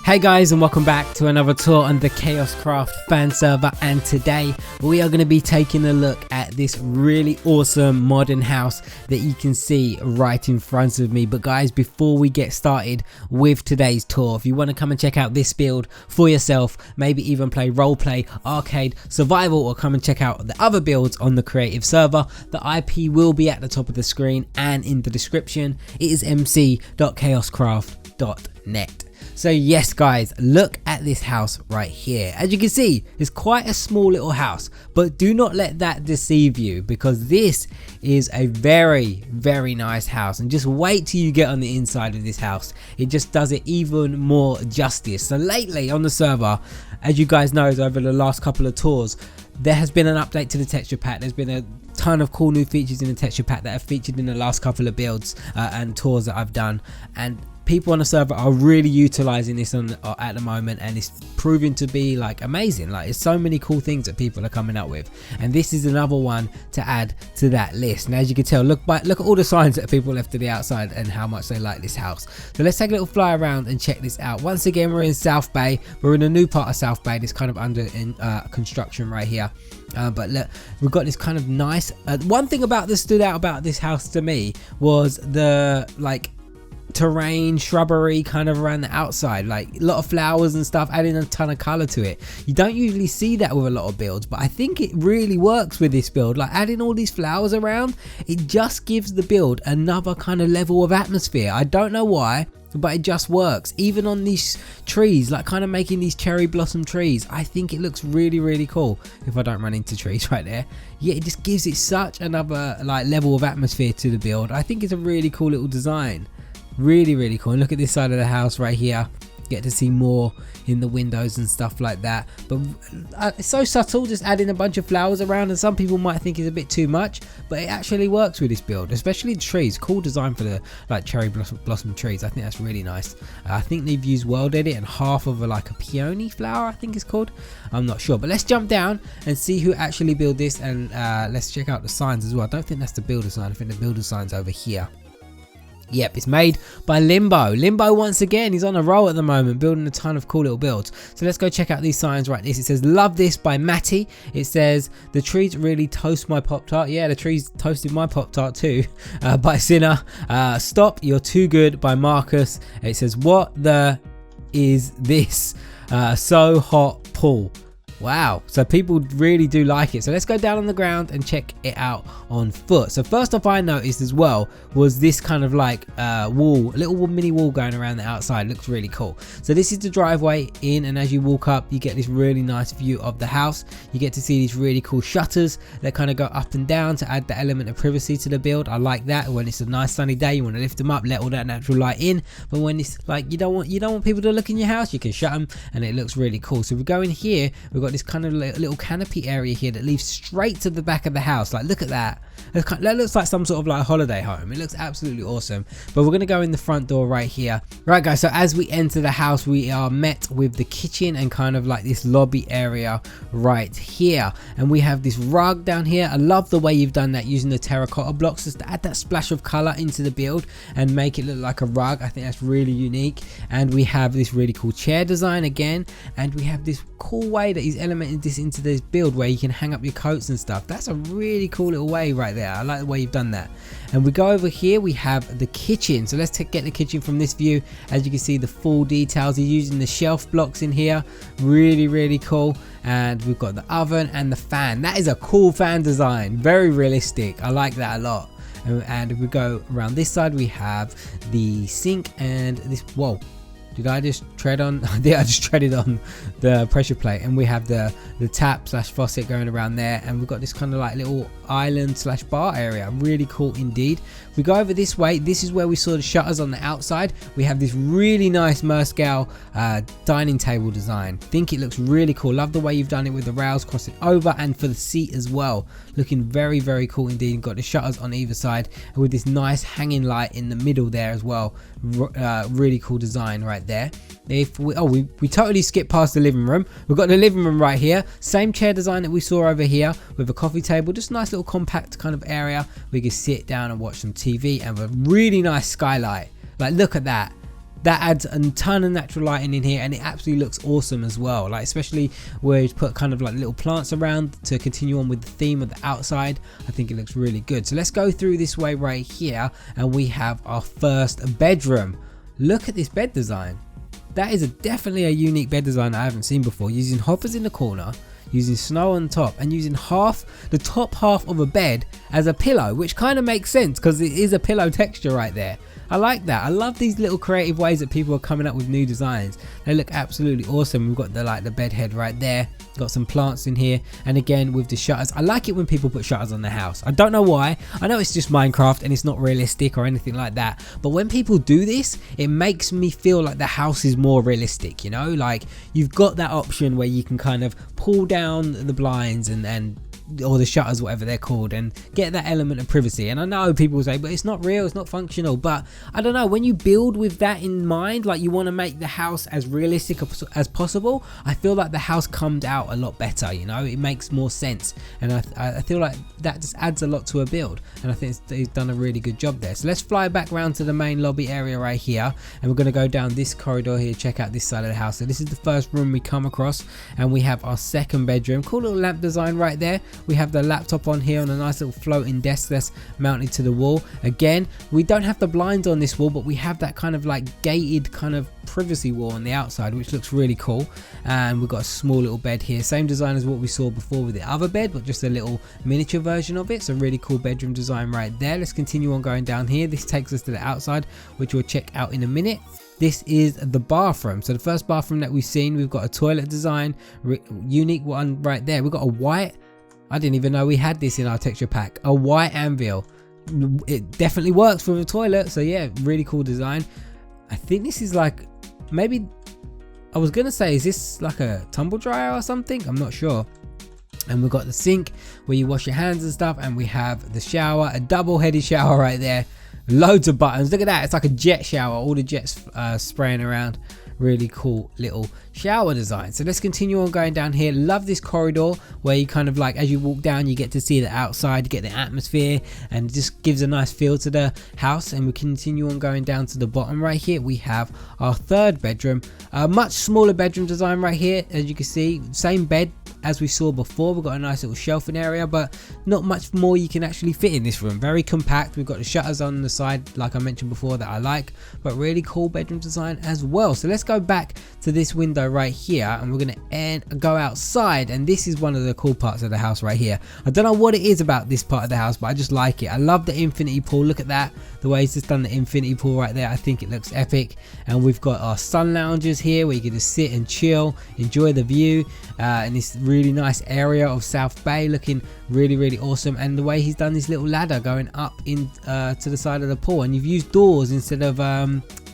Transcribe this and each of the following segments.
Hey guys, and welcome back to another tour on the Kaoshkraft fan server, and today we are going to be taking a look at this really awesome modern house that you can see right in front of me. But guys, before we get started with today's tour, if you want to come and check out this build for yourself, maybe even play roleplay, arcade, survival, or come and check out the other builds on the creative server, the IP will be at the top of the screen and in the description. It is mc.kaoshkraft.net. So yes guys, look at this house right here. As you can see, it's quite a small little house, but do not let that deceive you, because this is a very nice house, and just wait till you get on the inside of this house. It just does it even more justice. So lately on the server, as you guys know, over the last couple of tours, there has been an update to the texture pack. There's been a ton of cool new features in the texture pack that have featured in the last couple of builds and tours that I've done, and people on the server are really utilizing this at the moment, and it's proving to be like amazing. Like, there's so many cool things that people are coming up with, and this is another one to add to that list. And as you can tell, look at all the signs that people left to the outside and how much they like this house. So let's take a little fly around and check this out. Once again, we're in South Bay. We're in a new part of South Bay that's kind of under construction right here. But look, we've got this kind of nice one thing about this stood out about this house to me was the terrain, shrubbery kind of around the outside, like a lot of flowers and stuff, adding a ton of color to it. You don't usually see that with a lot of builds, but I think it really works with this build. Like, adding all these flowers around, it just gives the build another kind of level of atmosphere. I don't know why, but it just works. Even on these trees, like kind of making these cherry blossom trees, I think it looks really cool. If I don't run into trees right there, yeah, it just gives it such another like level of atmosphere to the build. I think it's a really cool little design. Really cool. And look at this side of the house right here. Get to see more in the windows and stuff like that, but it's so subtle, just adding a bunch of flowers around, and some people might think it's a bit too much, but it actually works with this build, especially the trees. Cool design for the like cherry blossom trees. I think that's really nice. I think they've used World Edit and half of like a peony flower, I think it's called. I'm not sure, but let's jump down and see who actually built this, and let's check out the signs as well. I don't think that's the builder sign. I think the builder sign's over here. Yep, it's made by Limbo. Limbo, once again, he's on a roll at the moment, building a ton of cool little builds. So let's go check out these signs right this. It says, love this by Matty. It says, the trees really toast my Pop-Tart. Yeah, the trees toasted my Pop-Tart too. By Sinner. Stop, you're too good by Marcus. It says, what the is this? So hot, Paul. Wow, so people really do like it. So let's go down on the ground and check it out on foot. So first off, I noticed as well was this kind of like wall, a little mini wall going around the outside. Looks really cool. So this is the driveway in, and as you walk up, you get this really nice view of the house. You get to see these really cool shutters that kind of go up and down to add the element of privacy to the build. I like that. When it's a nice sunny day, you want to lift them up, let all that natural light in. But when it's like you don't want people to look in your house, you can shut them, and it looks really cool. So we go in here. We've got this kind of little canopy area here that leads straight to the back of the house. Like, look at that. That looks like some sort of like holiday home. It looks absolutely awesome. But we're gonna go in the front door right here. Right guys, so as we enter the house, we are met with the kitchen and kind of like this lobby area right here, and we have this rug down here. I love the way you've done that using the terracotta blocks just to add that splash of color into the build and make it look like a rug. I think that's really unique. And we have this really cool chair design again, and we have this cool way that he's elemented this into this build where you can hang up your coats and stuff. That's a really cool little way right there. I like the way you've done that. And we go over here, we have the kitchen. So let's get the kitchen from this view. As you can see, the full details. He's using the shelf blocks in here. Really cool. And we've got the oven and the fan. That is a cool fan design. Very realistic. I like that a lot. And if we go around this side, we have the sink and this. Whoa. Did I just tread on? I think I just treaded on the pressure plate. And we have the tap slash faucet going around there. And we've got this kind of like little island slash bar area. Really cool indeed. We go over this way. This is where we saw the shutters on the outside. We have this really nice Merscal dining table design. Think it looks really cool. Love the way you've done it with the rails crossing over and for the seat as well. Looking very cool indeed. Got the shutters on either side and with this nice hanging light in the middle there as well. Really cool design right there. If we totally skipped past the living room. We've got the living room right here. Same chair design that we saw over here with a coffee table. Just a nice little compact kind of area. We can sit down and watch some TV and a really nice skylight. Like, look at that. That adds a ton of natural lighting in here, and it absolutely looks awesome as well. Like, especially where you put kind of like little plants around to continue on with the theme of the outside. I think it looks really good. So let's go through this way right here, and we have our first bedroom. Look at this bed design. That is definitely a unique bed design I haven't seen before, using hoppers in the corner, using snow on top, and using the top half of a bed as a pillow, which kind of makes sense because it is a pillow texture right there. I like that. I love these little creative ways that people are coming up with new designs. They look absolutely awesome. We've got the bed head right there. Got some plants in here, and again with the shutters. I like it when people put shutters on their house. I don't know why. I know it's just Minecraft and it's not realistic or anything like that, but when people do this, it makes me feel like the house is more realistic, you know? Like, you've got that option where you can kind of pull down the blinds and or the shutters, whatever they're called, and get that element of privacy. And I know people say, but it's not real, it's not functional. But I don't know, when you build with that in mind, like you want to make the house as realistic as possible, I feel like the house comes out a lot better, you know? It makes more sense, and I feel like that just adds a lot to a build, and I think he's done a really good job there. So let's fly back around to the main lobby area right here, and we're going to go down this corridor here, check out this side of the house. So this is the first room we come across, and we have our second bedroom. Cool little lamp design right there. We have the laptop on here on a nice little floating desk that's mounted to the wall. Again, we don't have the blinds on this wall, but we have that kind of like gated kind of privacy wall on the outside, which looks really cool. And we've got a small little bed here, same design as what we saw before with the other bed, but just a little miniature version of it. So really cool bedroom design right there. Let's continue on going down here. This takes us to the outside, which we'll check out in a minute. This is the bathroom. So the first bathroom that we've seen, we've got a toilet design, unique one right there. We've got a white, I didn't even know we had this in our texture pack, a white anvil. It definitely works for the toilet, so yeah, really cool design. I think this is like, maybe, I was gonna say, is this like a tumble dryer or something? I'm not sure. And we've got the sink where you wash your hands and stuff, and we have the shower, a double-headed shower right there. Loads of buttons. Look at that, it's like a jet shower, all the jets spraying around. Really cool little shower design. So let's continue on going down here. Love this corridor where you kind of like, as you walk down, you get to see the outside, you get the atmosphere, and it just gives a nice feel to the house. And we continue on going down to the bottom right here. We have our third bedroom, a much smaller bedroom design right here. As you can see, same bed as we saw before. We've got a nice little shelving area, but not much more you can actually fit in this room. Very compact. We've got the shutters on the side, like I mentioned before, that I like, but really cool bedroom design as well. So let's go back to this window right here, and we're gonna go outside, and this is one of the cool parts of the house right here. I don't know what it is about this part of the house, but I just like it. I love the infinity pool. Look at that, the way he's just done the infinity pool right there. I think it looks epic. And we've got our sun lounges here where you can just sit and chill, enjoy the view, and this really nice area of South Bay, looking really awesome. And the way he's done this little ladder going up in to the side of the pool, and you've used doors instead of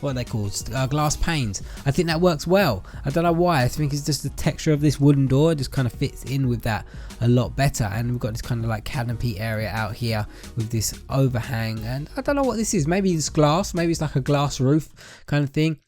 what are they called, glass panes. I think that works well. I don't know why. I think it's just the texture of this wooden door just kind of fits in with that a lot better. And we've got this kind of like canopy area out here with this overhang, and I don't know what this is. Maybe it's glass, maybe it's like a glass roof kind of thing,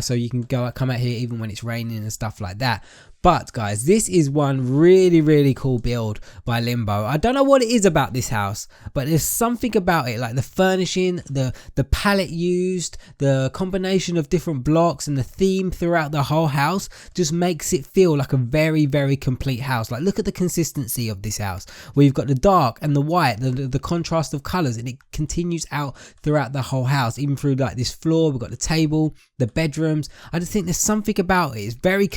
so you can come out here even when it's raining and stuff like that. But guys, this is one really cool build by Limbo. I don't know what it is about this house, but there's something about it, like the furnishing, the palette used, the combination of different blocks, and the theme throughout the whole house just makes it feel like a very complete house. Like, look at the consistency of this house, where you've got the dark and the white, the contrast of colors, and it continues out throughout the whole house, even through like this floor. We've got the table, the bedrooms. I just think there's something about it. It's very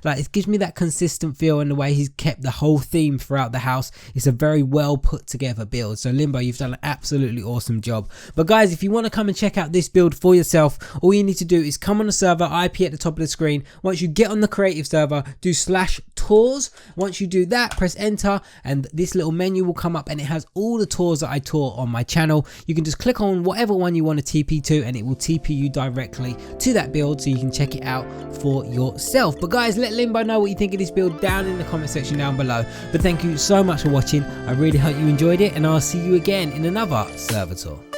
like, it gives me that consistent feel, and the way he's kept the whole theme throughout the house. It's a very well put together build. So Limbo, you've done an absolutely awesome job. But guys, if you want to come and check out this build for yourself, all you need to do is come on the server, IP at the top of the screen. Once you get on the creative server, do /tours. Once you do that, press enter, and this little menu will come up, and it has all the tours that I taught on my channel. You can just click on whatever one you want to TP to, and it will TP you directly to that build, so you can check it out for yourself. But guys, let Limbo know what you think of this build down in the comment section down below. But thank you so much for watching. I really hope you enjoyed it, and I'll see you again in another server tour.